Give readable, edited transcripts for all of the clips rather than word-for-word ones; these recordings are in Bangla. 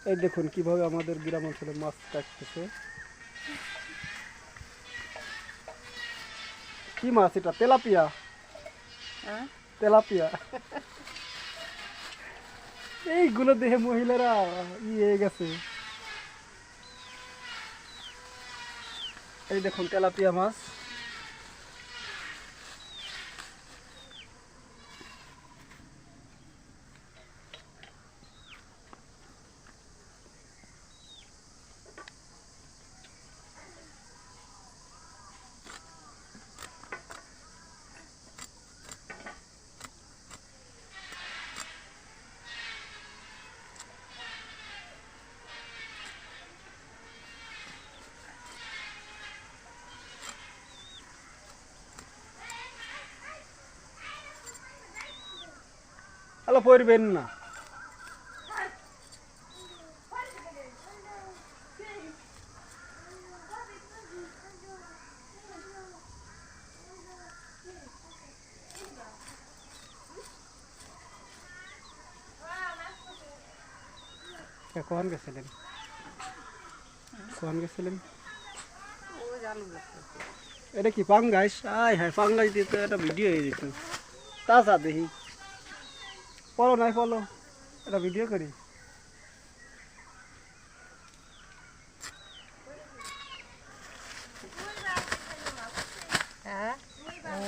এই দেখুন কিভাবে আমাদের গ্রাম অঞ্চলে মাছ কাটতেছে। কি মাছ এটা? তেলাপিয়া। তেলাপিয়া। এইগুলো দেখে মহিলারা হয়ে গেছে। এই দেখুন তেলাপিয়া মাছ। হ্যালো, পড়বেন না। কখন গেছিলেন? কখন গেছিলেন? এটা কি পাঙ্গাস? আয় হ্যাঁ, পাঙ্গাস দিয়ে তো একটা ভিডিও হয়ে যেত। তাজা দেখি। পলো নাই পলো, একটা ভিডিও করি। হ্যাঁ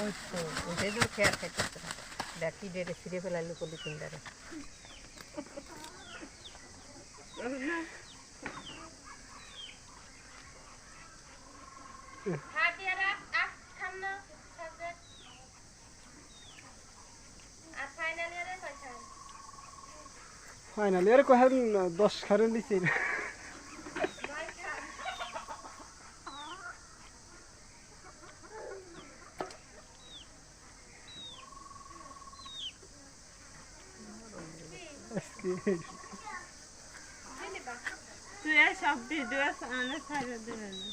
ওই তো ওটাই তো খেয়াল খাইতেছে ডাকি ডেরে ফিরে ফেলাইলো কলি কিন্দারে ফাইনালি এর কহেন 10 খারের নিচে। তুই সব ভিডিও আনে ছাড়া দেবে না।